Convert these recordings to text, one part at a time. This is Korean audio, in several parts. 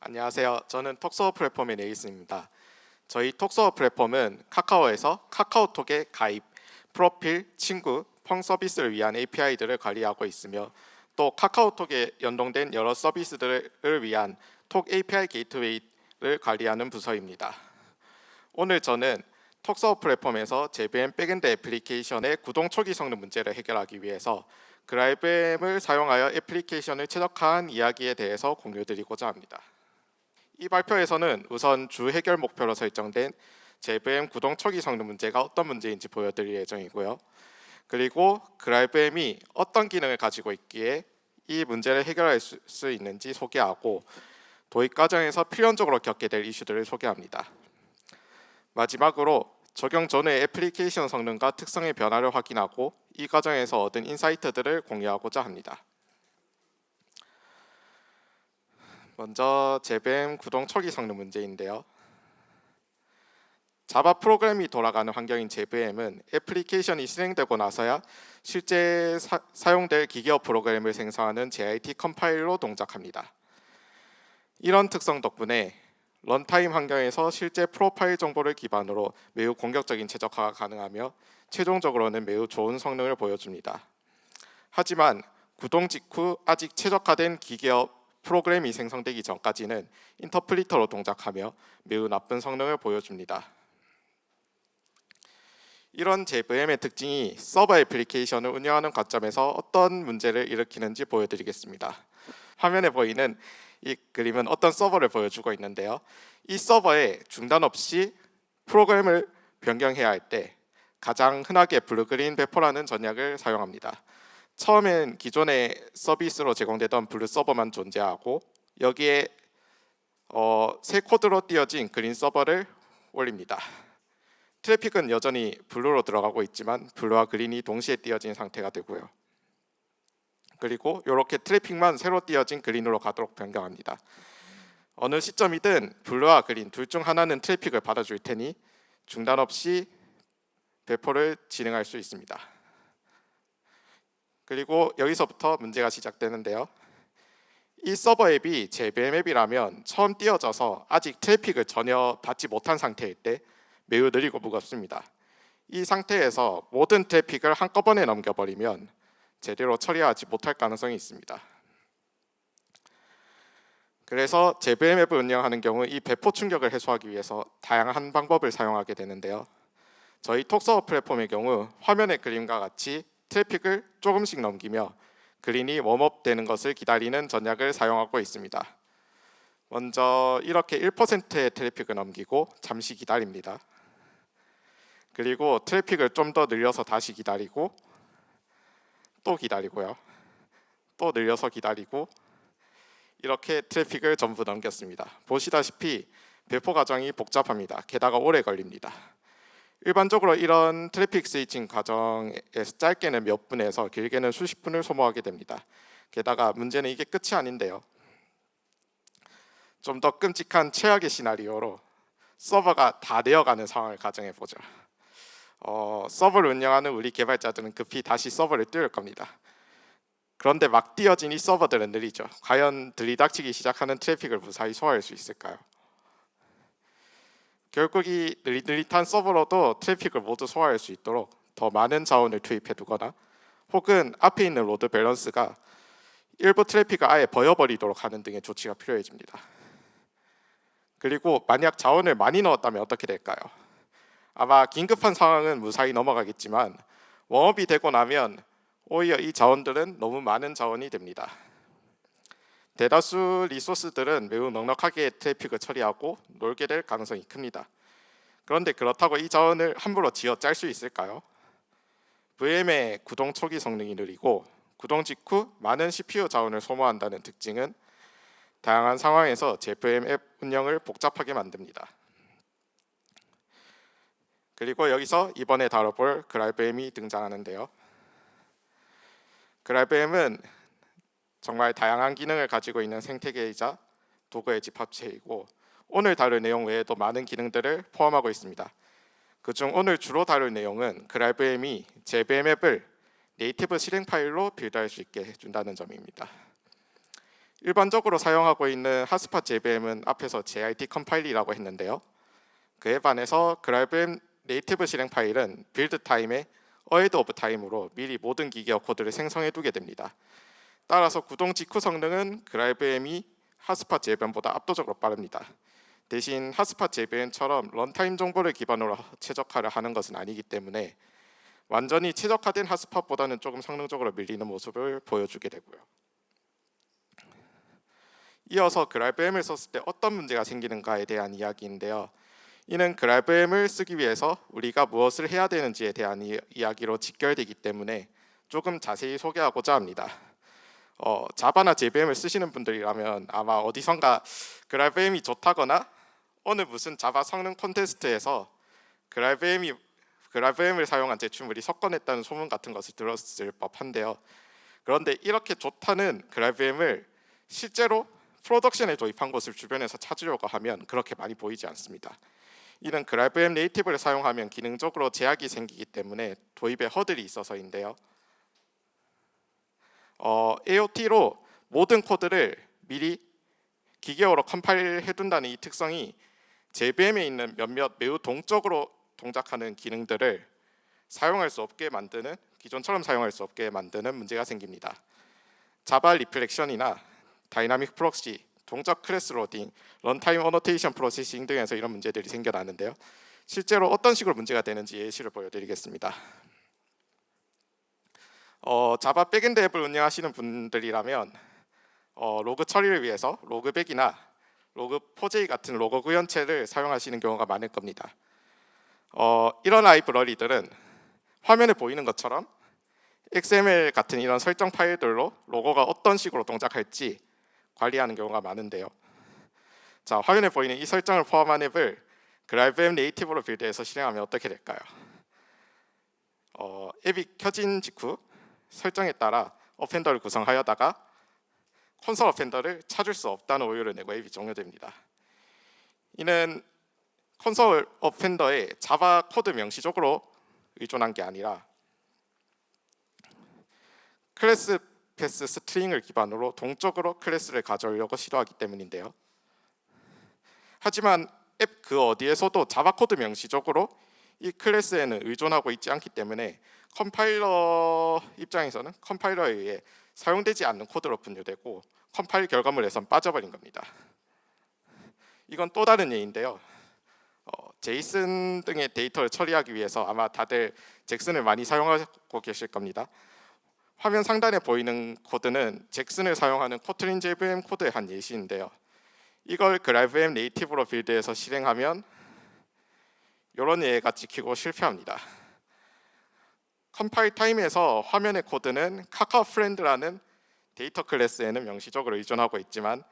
안녕하세요. 저는 톡서버 플랫폼의 네이슨입니다. 저희 톡서버 플랫폼은 카카오에서 카카오톡의 가입, 프로필, 친구, 펑 서비스를 위한 API들을 관리하고 있으며 또 카카오톡에 연동된 여러 서비스들을 위한 톡 API 게이트웨이를 관리하는 부서입니다. 오늘 저는 톡서버 플랫폼에서 JVM 백엔드 애플리케이션의 구동 초기 성능 문제를 해결하기 위해서 그라이브엠을 사용하여 애플리케이션을 최적화한 이야기에 대해서 공유드리고자 합니다. 이 발표에서는 우선 주 해결 목표로 설정된 JVM 구동 초기 성능 문제가 어떤 문제인지 보여드릴 예정이고요. 그리고 그라이브엠이 어떤 기능을 가지고 있기에 이 문제를 해결할 수 있는지 소개하고 도입 과정에서 필연적으로 겪게 될 이슈들을 소개합니다. 마지막으로 적용 전의 애플리케이션 성능과 특성의 변화를 확인하고 이 과정에서 얻은 인사이트들을 공유하고자 합니다. 먼저 JVM 구동 초기 성능 문제인데요. 자바 프로그램이 돌아가는 환경인 JVM은 애플리케이션이 실행되고 나서야 실제 사용될 기계어 프로그램을 생성하는 JIT 컴파일로 동작합니다. 이런 특성 덕분에 런타임 환경에서 실제 프로파일 정보를 기반으로 매우 공격적인 최적화가 가능하며 최종적으로는 매우 좋은 성능을 보여줍니다. 하지만 구동 직후 아직 최적화된 기계어 프로그램이 생성되기 전까지는 인터플리터로 동작하며 매우 나쁜 성능을 보여줍니다. 이런 JVM의 특징이 서버 애플리케이션을 운영하는 관점에서 어떤 문제를 일으키는지 보여드리겠습니다. 화면에 보이는 이 그림은 어떤 서버를 보여주고 있는데요. 이 서버에 중단 없이 프로그램을 변경해야 할 때 가장 흔하게 블루그린 배포라는 전략을 사용합니다. 처음엔 기존의 서비스로 제공되던 블루 서버만 존재하고 여기에 새 코드로 띄어진 그린 서버를 올립니다. 트래픽은 여전히 블루로 들어가고 있지만 블루와 그린이 동시에 띄어진 상태가 되고요. 그리고 이렇게 트래픽만 새로 띄어진 그린으로 가도록 변경합니다. 어느 시점이든 블루와 그린 둘 중 하나는 트래픽을 받아줄 테니 중단 없이 배포를 진행할 수 있습니다. 그리고 여기서부터 문제가 시작되는데요. 이 서버 앱이 JVM 앱이라면 처음 띄어져서 아직 트래픽을 전혀 받지 못한 상태일 때 매우 느리고 무겁습니다. 이 상태에서 모든 트래픽을 한꺼번에 넘겨버리면 제대로 처리하지 못할 가능성이 있습니다. 그래서 JVM 앱을 운영하는 경우 이 배포 충격을 해소하기 위해서 다양한 방법을 사용하게 되는데요. 저희 톡서버 플랫폼의 경우 화면의 그림과 같이 트래픽을 조금씩 넘기며 그린이 웜업 되는 것을 기다리는 전략을 사용하고 있습니다. 먼저 이렇게 1%의 트래픽을 넘기고 잠시 기다립니다. 그리고 트래픽을 좀 더 늘려서 다시 기다리고 또 기다리고요. 또 늘려서 기다리고 이렇게 트래픽을 전부 넘겼습니다. 보시다시피 배포 과정이 복잡합니다. 게다가 오래 걸립니다. 일반적으로 이런 트래픽 스위칭 과정에서 짧게는 몇 분에서 길게는 수십 분을 소모하게 됩니다. 게다가 문제는 이게 끝이 아닌데요. 좀 더 끔찍한 최악의 시나리오로 서버가 다 되어가는 상황을 가정해 보죠. 서버를 운영하는 우리 개발자들은 급히 다시 서버를 띄울 겁니다. 그런데 막 띄어진 이 서버들은 느리죠. 과연 들이닥치기 시작하는 트래픽을 무사히 소화할 수 있을까요? 결국 이 느릿느릿한 서버로도 트래픽을 모두 소화할 수 있도록 더 많은 자원을 투입해 두거나 혹은 앞에 있는 로드 밸런스가 일부 트래픽을 아예 버려버리도록 하는 등의 조치가 필요해집니다. 그리고 만약 자원을 많이 넣었다면 어떻게 될까요? 아마 긴급한 상황은 무사히 넘어가겠지만 웜업이 되고 나면 오히려 이 자원들은 너무 많은 자원이 됩니다. 대다수 리소스들은 매우 넉넉하게 트래픽을 처리하고 놀게 될 가능성이 큽니다. 그런데 그렇다고 이 자원을 함부로 쥐어 짤 수 있을까요? VM의 구동 초기 성능이 느리고 구동 직후 많은 CPU 자원을 소모한다는 특징은 다양한 상황에서 JVM 앱 운영을 복잡하게 만듭니다. 그리고 여기서 이번에 다뤄볼 그라이브엠이 등장하는데요. 그라이브엠은 정말 다양한 기능을 가지고 있는 생태계이자 도구의 집합체이고 오늘 다룰 내용 외에도 많은 기능들을 포함하고 있습니다. 그중 오늘 주로 다룰 내용은 그라이브엠이 JVM 앱을 네이티브 실행 파일로 빌드할 수 있게 해준다는 점입니다. 일반적으로 사용하고 있는 핫스팟 JVM은 앞에서 JIT 컴파일이라고 했는데요. 그에 반해서 GraalVM 네이티브 실행 파일은 빌드 타임에 ahead of time으로 미리 모든 기계어 코드를 생성해 두게 됩니다. 따라서 구동 직후 성능은 GraalVM이 핫스팟 JVM보다 압도적으로 빠릅니다. 대신 핫스팟 JVM처럼 런타임 정보를 기반으로 최적화를 하는 것은 아니기 때문에 완전히 최적화된 핫스팟보다는 조금 성능적으로 밀리는 모습을 보여주게 되고요. 이어서 GraalVM을 썼을 때 어떤 문제가 생기는가에 대한 이야기인데요. 이는 GraalVM을 쓰기 위해서 우리가 무엇을 해야 되는지에 대한 이야기로 직결되기 때문에 조금 자세히 소개하고자 합니다. 자바나 JVM을 쓰시는 분들이라면 아마 어디선가 GraalVM이 좋다거나 어느 무슨 자바 성능 콘테스트에서 GraalVM을 사용한 제출물이 석권했다는 소문 같은 것을 들었을 법한데요. 그런데 이렇게 좋다는 GraalVM을 실제로 프로덕션에 도입한 곳을 주변에서 찾으려고 하면 그렇게 많이 보이지 않습니다. 이는 GraalVM 네이티브를 사용하면 기능적으로 제약이 생기기 때문에 도입에 허들이 있어서인데요. AOT로 모든 코드를 미리 기계어로 컴파일해둔다는 이 특성이 JVM에 있는 몇몇 매우 동적으로 동작하는 기능들을 사용할 수 없게 만드는, 기존처럼 사용할 수 없게 만드는 문제가 생깁니다. 자바 리플렉션이나 다이나믹 프록시, 동작 클래스 로딩, 런타임 어노테이션 프로세싱 등에서 이런 문제들이 생겨나는데요. 실제로 어떤 식으로 문제가 되는지 예시를 보여드리겠습니다. 자바 백엔드 앱을 운영하시는 분들이라면 로그 처리를 위해서 로그백이나 로그4j 같은 로그 구현체를 사용하시는 경우가 많을 겁니다. 이런 라이브러리들은 화면에 보이는 것처럼 XML 같은 이런 설정 파일들로 로고가 어떤 식으로 동작할지 관리하는 경우가 많은데요. 자, 화면에 보이는 이 설정을 포함한 앱을 GraalVM 네이티브로 빌드해서 실행하면 어떻게 될까요? 앱이 켜진 직후 설정에 따라 어펜더를 구성하여다가 콘솔 어펜더를 찾을 수 없다는 오류를 내고 앱이 종료됩니다. 이는 콘솔 어펜더에 자바 코드 명시적으로 의존한 게 아니라 클래스 패스 스트링을 기반으로 동적으로 클래스를 가져오려고 시도하기 때문인데요. 하지만 앱 그 어디에서도 자바 코드 명시적으로 이 클래스에는 의존하고 있지 않기 때문에 컴파일러 입장에서는 컴파일러에 의해 사용되지 않는 코드로 분류되고 컴파일 결과물에선 빠져버린 겁니다. 이건 또 다른 예인데요. 제이슨 등의 데이터를 처리하기 위해서 아마 다들 잭슨을 많이 사용하고 계실 겁니다. 화면 상단에 보이는 코드는 잭슨을 사용하는 코틀린 JVM 코드의 한 예시인데요. 이걸 GraalVM 네이티브로 빌드해서 실행하면 이런 예가 찍히고 실패합니다. 컴파일 타임에서 화면의 코드는 카카오 프렌드라는 데이터 클래스에는 명시적으로 의존하고 있지만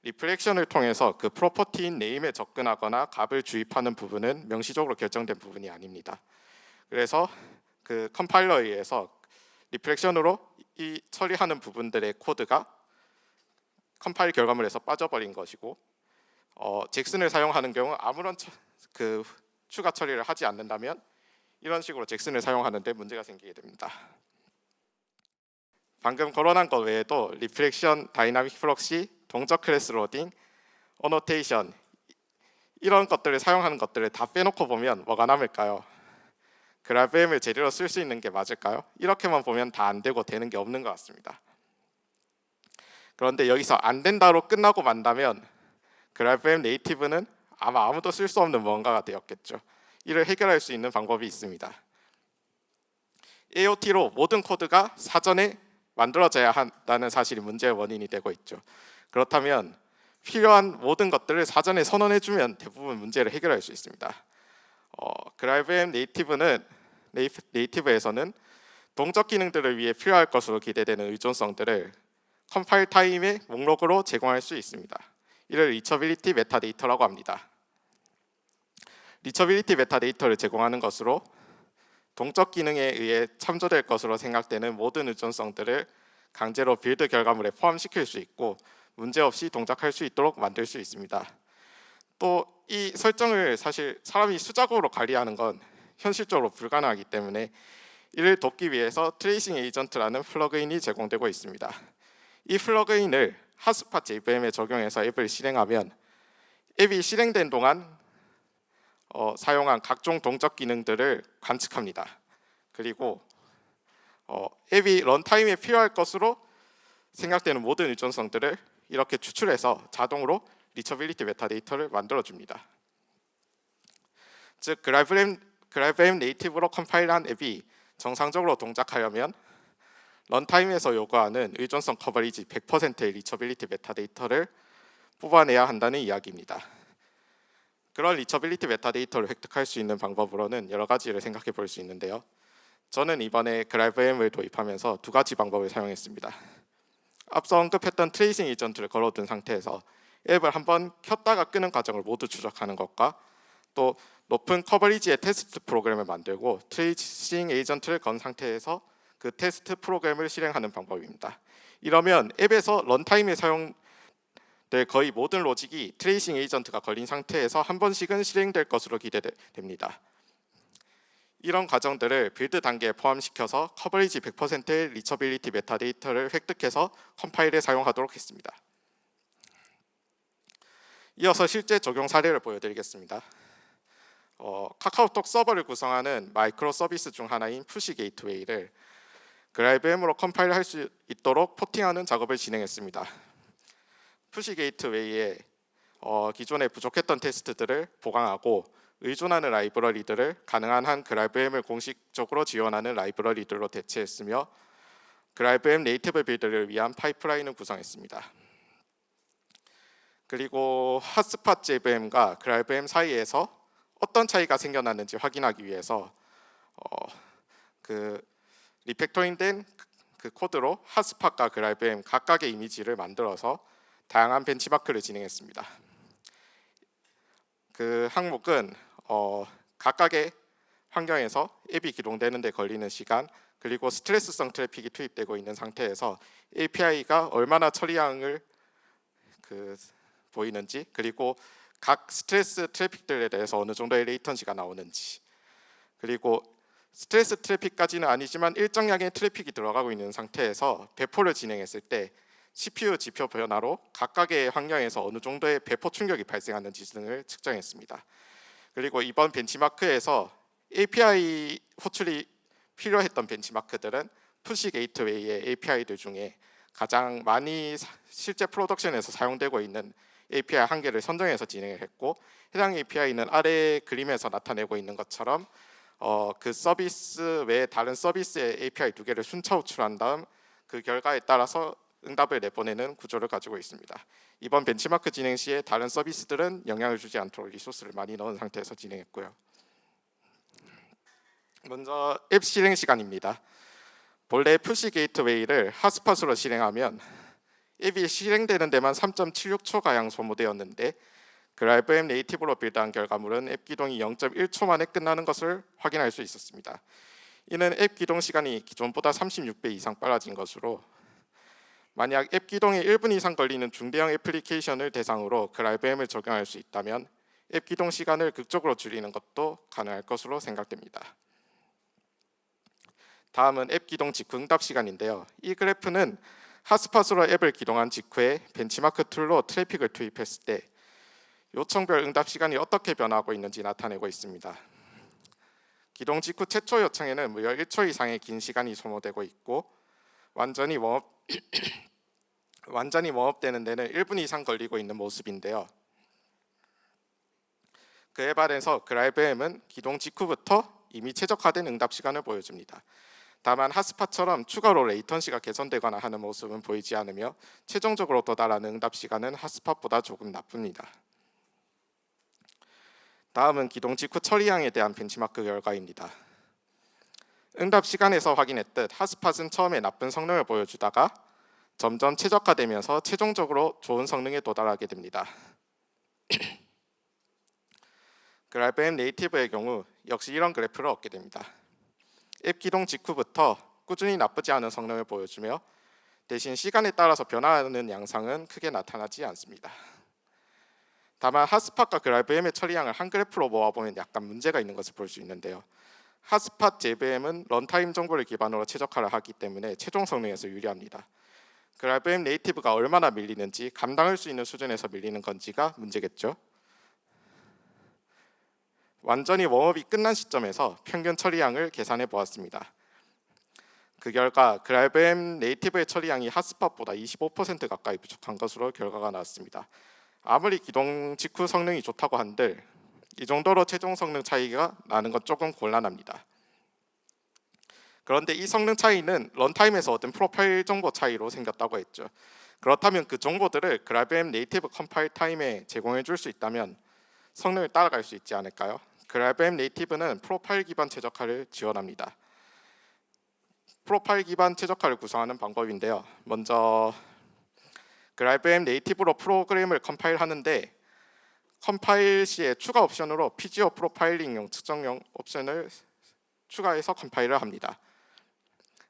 리플렉션을 통해서 그 프로퍼티인 네임에 접근하거나 값을 주입하는 부분은 명시적으로 결정된 부분이 아닙니다. 그래서 그 컴파일러에 의해서 리플렉션으로 이 처리하는 부분들의 코드가 컴파일 결과물에서 빠져버린 것이고 잭슨을 사용하는 경우 아무런 그 추가 처리를 하지 않는다면 이런 식으로 잭슨을 사용하는데 문제가 생기게 됩니다. 방금 거론한 것 외에도 리플렉션, 다이나믹 프록시, 동적 클래스 로딩, 어노테이션 이런 것들을 사용하는 것들을 다 빼놓고 보면 뭐가 남을까요? GraalVM을 재료로 쓸 수 있는 게 맞을까요? 이렇게만 보면 다 안 되고 되는 게 없는 것 같습니다. 그런데 여기서 안 된다로 끝나고 만다면 GraalVM 네이티브는 아마 아무도 쓸 수 없는 뭔가가 되었겠죠. 이를 해결할 수 있는 방법이 있습니다. AOT로 모든 코드가 사전에 만들어져야 한다는 사실이 문제의 원인이 되고 있죠. 그렇다면 필요한 모든 것들을 사전에 선언해주면 대부분 문제를 해결할 수 있습니다. GraalVM 네이티브에서는 동적 기능들을 위해 필요할 것으로 기대되는 의존성들을 컴파일 타임의 목록으로 제공할 수 있습니다. 이를 리처빌리티 메타데이터라고 합니다. 리처빌리티 메타데이터를 제공하는 것으로 동적 기능에 의해 참조될 것으로 생각되는 모든 의존성들을 강제로 빌드 결과물에 포함시킬 수 있고 문제없이 동작할 수 있도록 만들 수 있습니다. 또 이 설정을 사실 사람이 수작업으로 관리하는 건 현실적으로 불가능하기 때문에 이를 돕기 위해서 트레이싱 에이전트라는 플러그인이 제공되고 있습니다. 이 플러그인을 핫스팟 JVM에 적용해서 앱을 실행하면 앱이 실행된 동안 사용한 각종 동적 기능들을 관측합니다. 그리고 앱이 런타임에 필요할 것으로 생각되는 모든 일정성들을 이렇게 추출해서 자동으로 리처빌리티 메타데이터를 만들어줍니다. 즉 그라이브M 네이티브로 컴파일한 앱이 정상적으로 동작하려면 런타임에서 요구하는 의존성 커버리지 100%의 리처빌리티 메타데이터를 뽑아내야 한다는 이야기입니다. 그런 리처빌리티 메타데이터를 획득할 수 있는 방법으로는 여러 가지를 생각해 볼 수 있는데요. 저는 이번에 그라이브M을 도입하면서 두 가지 방법을 사용했습니다. 앞서 언급했던 트레이싱 에이전트를 걸어둔 상태에서 앱을 한번 켰다가 끄는 과정을 모두 추적하는 것과 또 높은 커버리지의 테스트 프로그램을 만들고 트레이싱 에이전트를 건 상태에서 그 테스트 프로그램을 실행하는 방법입니다. 이러면 앱에서 런타임에 사용될 거의 모든 로직이 트레이싱 에이전트가 걸린 상태에서 한 번씩은 실행될 것으로 기대됩니다. 이런 과정들을 빌드 단계에 포함시켜서 커버리지 100%의 리처빌리티 메타데이터를 획득해서 컴파일에 사용하도록 했습니다. 이어서 실제 적용 사례를 보여드리겠습니다. 카카오톡 서버를 구성하는 마이크로 서비스 중 하나인 푸시 게이트웨이를 그라이브M으로 컴파일할 수 있도록 포팅하는 작업을 진행했습니다. 푸시 게이트웨이에 기존에 부족했던 테스트들을 보강하고 의존하는 라이브러리들을 가능한 한 그라이브M을 공식적으로 지원하는 라이브러리들로 대체했으며 그라이브M 네이티브 빌드를 위한 파이프라인을 구성했습니다. 그리고 핫스팟 JVM과 그라이브M 사이에서 어떤 차이가 생겨났는지 확인하기 위해서 그 리팩토링된 그 코드로 핫스팟과 그라이브M 각각의 이미지를 만들어서 다양한 벤치마크를 진행했습니다. 그 항목은 각각의 환경에서 앱이 기동되는 데 걸리는 시간 그리고 스트레스성 트래픽이 투입되고 있는 상태에서 API가 얼마나 처리량을 보이는지 그리고 각 스트레스 트래픽들에 대해서 어느 정도의 레이턴시가 나오는지 그리고 스트레스 트래픽까지는 아니지만 일정량의 트래픽이 들어가고 있는 상태에서 배포를 진행했을 때 CPU 지표 변화로 각각의 환경에서 어느 정도의 배포 충격이 발생하는지 등을 측정했습니다. 그리고 이번 벤치마크에서 API 호출이 필요했던 벤치마크들은 푸시 게이트웨이의 API들 중에 가장 많이 실제 프로덕션에서 사용되고 있는 API 한 개를 선정해서 진행을 했고 해당 API는 아래 그림에서 나타내고 있는 것처럼 그 서비스 외에 다른 서비스의 API 두 개를 순차 호출한 다음 그 결과에 따라서 응답을 내보내는 구조를 가지고 있습니다. 이번 벤치마크 진행 시에 다른 서비스들은 영향을 주지 않도록 리소스를 많이 넣은 상태에서 진행했고요. 먼저 앱 실행 시간입니다. 본래 푸시 게이트웨이를 핫스팟으로 실행하면 앱이 실행되는 데만 3.76초 가량 소모되었는데 그라이브M 네이티브로 빌드한 결과물은 앱 기동이 0.1초 만에 끝나는 것을 확인할 수 있었습니다. 이는 앱 기동 시간이 기존보다 36배 이상 빨라진 것으로 만약 앱 기동에 1분 이상 걸리는 중대형 애플리케이션을 대상으로 그라이브M을 적용할 수 있다면 앱 기동 시간을 극적으로 줄이는 것도 가능할 것으로 생각됩니다. 다음은 앱 기동 직후 응답 시간인데요. 이 그래프는 핫스팟으로 앱을 기동한 직후에 벤치마크 툴로 트래픽을 투입했을 때 요청별 응답 시간이 어떻게 변화하고 있는지 나타내고 있습니다. 기동 직후 최초 요청에는 무려 1초 이상의 긴 시간이 소모되고 있고 완전히 웜업되는 데는 1분 이상 걸리고 있는 모습인데요. 그에 반해서 그라이브M은 기동 직후부터 이미 최적화된 응답 시간을 보여줍니다. 다만 핫스팟처럼 추가로 레이턴시가 개선되거나 하는 모습은 보이지 않으며 최종적으로 도달하는 응답 시간은 핫스팟보다 조금 나쁩니다. 다음은 기동 직후 처리량에 대한 벤치마크 결과입니다. 응답 시간에서 확인했듯 핫스팟은 처음에 나쁜 성능을 보여주다가 점점 최적화되면서 최종적으로 좋은 성능에 도달하게 됩니다. 그라이브M 네이티브의 경우 역시 이런 그래프를 얻게 됩니다. 앱 기동 직후부터 꾸준히 나쁘지 않은 성능을 보여주며 대신 시간에 따라서 변화하는 양상은 크게 나타나지 않습니다. 다만 핫스팟과 그라이브M의 처리량을 한 그래프로 모아보면 약간 문제가 있는 것을 볼 수 있는데요. 핫스팟 JVM은 런타임 정보를 기반으로 최적화를 하기 때문에 최종 성능에서 유리합니다. 그라이브앱 네이티브가 얼마나 밀리는지 감당할 수 있는 수준에서 밀리는 건지가 문제겠죠. 완전히 웜업이 끝난 시점에서 평균 처리량을 계산해 보았습니다. 그 결과 그라이브앱 네이티브의 처리량이 핫스팟보다 25% 가까이 부족한 것으로 결과가 나왔습니다. 아무리 기동 직후 성능이 좋다고 한들 이 정도로 최종 성능 차이가 나는 건 조금 곤란합니다. 그런데 이 성능 차이는 런타임에서 얻은 프로파일 정보 차이로 생겼다고 했죠. 그렇다면 그 정보들을 그라이브앱 네이티브 컴파일 타임에 제공해 줄 수 있다면 성능을 따라갈 수 있지 않을까요? 그라이브앱 네이티브는 프로파일 기반 최적화를 지원합니다. 프로파일 기반 최적화를 구성하는 방법인데요. 먼저 그라이브앱 네이티브로 프로그램을 컴파일하는데 컴파일 시에 추가 옵션으로 PGO 프로파일링용 측정용 옵션을 추가해서 컴파일을 합니다.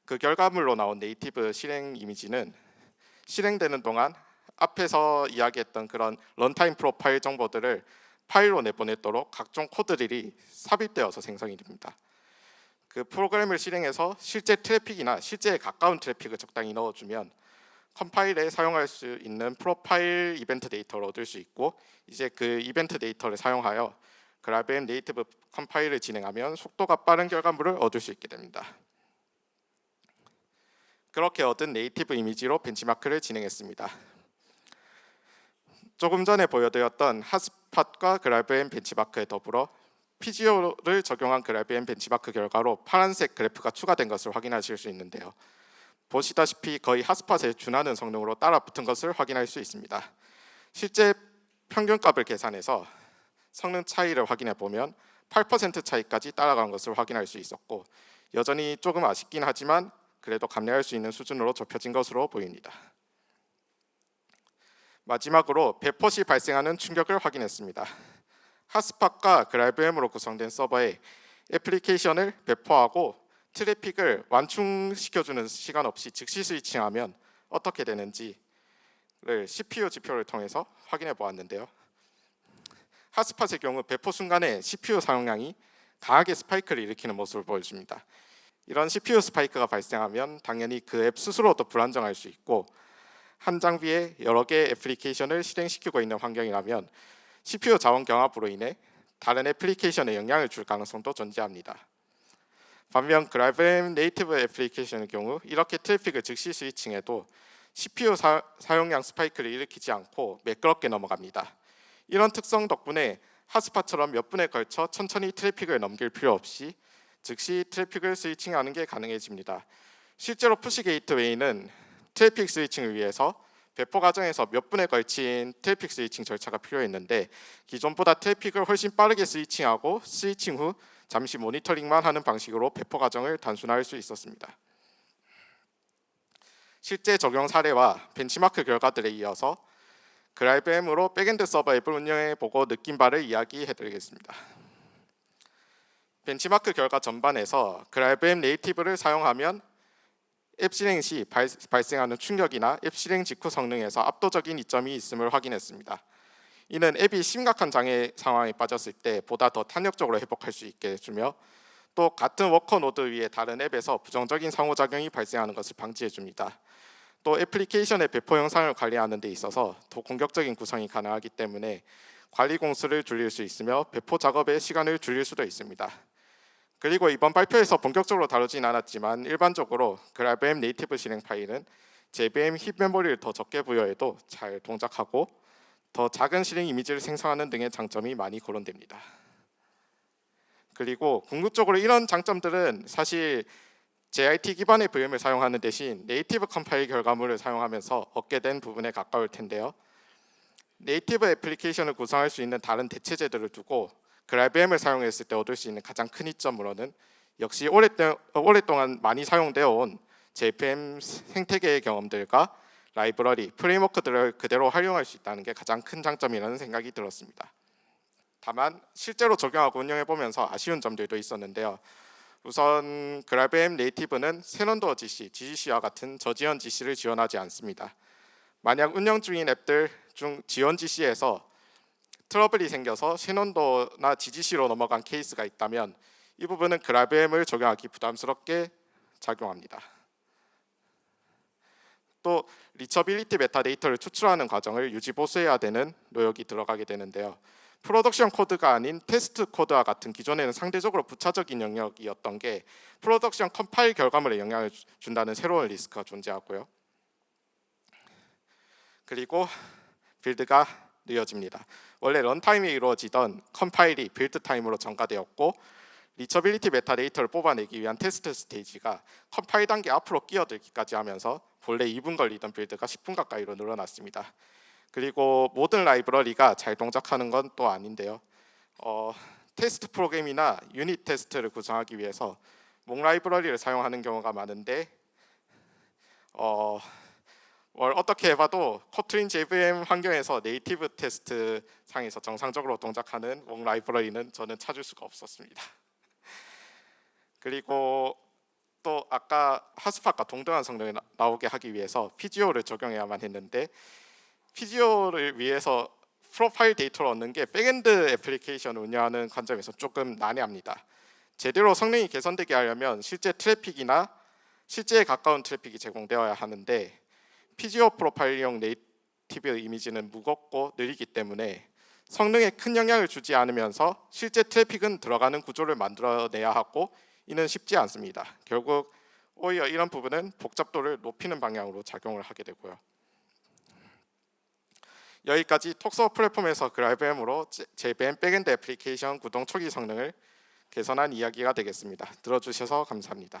그 결과물로 나온 네이티브 실행 이미지는 실행되는 동안 앞에서 이야기했던 그런 런타임 프로파일 정보들을 파일로 내보내도록 각종 코드들이 삽입되어서 생성이 됩니다. 그 프로그램을 실행해서 실제 트래픽이나 실제에 가까운 트래픽을 적당히 넣어주면 컴파일에 사용할 수 있는 프로파일 이벤트 데이터를 얻을 수 있고 이제 그 이벤트 데이터를 사용하여 그라이브앱 네이티브 컴파일을 진행하면 속도가 빠른 결과물을 얻을 수 있게 됩니다. 그렇게 얻은 네이티브 이미지로 벤치마크를 진행했습니다. 조금 전에 보여드렸던 핫스팟과 그라이브앱 벤치마크에 더불어 PGO를 적용한 그라이브앱 벤치마크 결과로 파란색 그래프가 추가된 것을 확인하실 수 있는데요. 보시다시피 거의 핫스팟에 준하는 성능으로 따라붙은 것을 확인할 수 있습니다. 실제 평균값을 계산해서 성능 차이를 확인해 보면 8% 차이까지 따라간 것을 확인할 수 있었고 여전히 조금 아쉽긴 하지만 그래도 감내할 수 있는 수준으로 좁혀진 것으로 보입니다. 마지막으로 배포 시 발생하는 충격을 확인했습니다. 핫스팟과 그라이브앱으로 구성된 서버에 애플리케이션을 배포하고 트래픽을 완충시켜주는 시간 없이 즉시 스위칭하면 어떻게 되는지를 CPU 지표를 통해서 확인해 보았는데요. 핫스팟의 경우 배포 순간에 CPU 사용량이 강하게 스파이크를 일으키는 모습을 보여줍니다. 이런 CPU 스파이크가 발생하면 당연히 그 앱 스스로도 불안정할 수 있고 한 장비에 여러 개의 애플리케이션을 실행시키고 있는 환경이라면 CPU 자원 경합으로 인해 다른 애플리케이션에 영향을 줄 가능성도 존재합니다. 반면 그라이브앱 네이티브 애플리케이션의 경우 이렇게 트래픽을 즉시 스위칭해도 CPU 사용량 스파이크를 일으키지 않고 매끄럽게 넘어갑니다. 이런 특성 덕분에 핫스팟처럼 몇 분에 걸쳐 천천히 트래픽을 넘길 필요 없이 즉시 트래픽을 스위칭하는 게 가능해집니다. 실제로 푸시 게이트웨이는 트래픽 스위칭을 위해서 배포 과정에서 몇 분에 걸친 트래픽 스위칭 절차가 필요했는데 기존보다 트래픽을 훨씬 빠르게 스위칭하고 스위칭 후 잠시 모니터링만 하는 방식으로 배포 과정을 단순화할 수 있었습니다. 실제 적용 사례와 벤치마크 결과들에 이어서 그라이브앱으로 백엔드 서버 앱을 운영해보고 느낀 바를 이야기해드리겠습니다. 벤치마크 결과 전반에서 그라이브앱 네이티브를 사용하면 앱 실행 시 발생하는 충격이나 앱 실행 직후 성능에서 압도적인 이점이 있음을 확인했습니다. 이는 앱이 심각한 장애 상황에 빠졌을 때 보다 더 탄력적으로 회복할 수 있게 해주며 또 같은 워커 노드 위에 다른 앱에서 부정적인 상호작용이 발생하는 것을 방지해줍니다. 또 애플리케이션의 배포 영상을 관리하는 데 있어서 더 공격적인 구성이 가능하기 때문에 관리 공수를 줄일 수 있으며 배포 작업의 시간을 줄일 수도 있습니다. 그리고 이번 발표에서 본격적으로 다루진 않았지만 일반적으로 그라이브앱 네이티브 실행 파일은 JVM 힙 메모리를 더 적게 부여해도 잘 동작하고 더 작은 실행 이미지를 생성하는 등의 장점이 많이 거론됩니다. 그리고 궁극적으로 이런 장점들은 사실 JIT 기반의 VM을 사용하는 대신 네이티브 컴파일 결과물을 사용하면서 얻게 된 부분에 가까울 텐데요. 네이티브 애플리케이션을 구성할 수 있는 다른 대체제들을 두고 그라이브앱을 사용했을 때 얻을 수 있는 가장 큰 이점으로는 역시 오랫동안 많이 사용되어 온 JVM 생태계의 경험들과 라이브러리, 프레임워크들을 그대로 활용할 수 있다는 게 가장 큰 장점이라는 생각이 들었습니다. 다만 실제로 적용하고 운영해보면서 아쉬운 점들도 있었는데요. 우선 그라이브앱 네이티브는 셰넌도어 GC, GCC와 같은 저지연 GC를 지원하지 않습니다. 만약 운영 중인 앱들 중 지원 GC에서 트러블이 생겨서 셰넌도어나 GCC로 넘어간 케이스가 있다면 이 부분은 그라이브앱을 적용하기 부담스럽게 작용합니다. 또 리처빌리티 메타데이터를 추출하는 과정을 유지 보수해야 되는 노역이 들어가게 되는데요. 프로덕션 코드가 아닌 테스트 코드와 같은 기존에는 상대적으로 부차적인 영역이었던 게 프로덕션 컴파일 결과물에 영향을 준다는 새로운 리스크가 존재하고요. 그리고 빌드가 느려집니다. 원래 런타임이 이루어지던 컴파일이 빌드 타임으로 전가되었고 리처빌리티 메타데이터를 뽑아내기 위한 테스트 스테이지가 컴파일 단계 앞으로 끼어들기까지 하면서 본래 2분 걸리던 빌드가 10분 가까이로 늘어났습니다. 그리고 모든 라이브러리가 잘 동작하는 건 또 아닌데요. 테스트 프로그램이나 유닛 테스트를 구성하기 위해서 몽 라이브러리를 사용하는 경우가 많은데 어떻게 해봐도 코트린 JVM 환경에서 네이티브 테스트 상에서 정상적으로 동작하는 몽 라이브러리는 저는 찾을 수가 없었습니다. 그리고 또 아까 하스팟과 동등한 성능이 나오게 하기 위해서 PGO를 적용해야만 했는데 PGO를 위해서 프로파일 데이터를 얻는 게 백엔드 애플리케이션을 운영하는 관점에서 조금 난해합니다. 제대로 성능이 개선되게 하려면 실제 트래픽이나 실제에 가까운 트래픽이 제공되어야 하는데 PGO 프로파일용 네이티브 이미지는 무겁고 느리기 때문에 성능에 큰 영향을 주지 않으면서 실제 트래픽은 들어가는 구조를 만들어내야 하고 이는 쉽지 않습니다. 결국 오히려 이런 부분은 복잡도를 높이는 방향으로 작용을 하게 되고요. 여기까지 톡서 플랫폼에서 그라이브엠으로 JVM 백엔드 애플리케이션 구동 초기 성능을 개선한 이야기가 되겠습니다. 들어주셔서 감사합니다.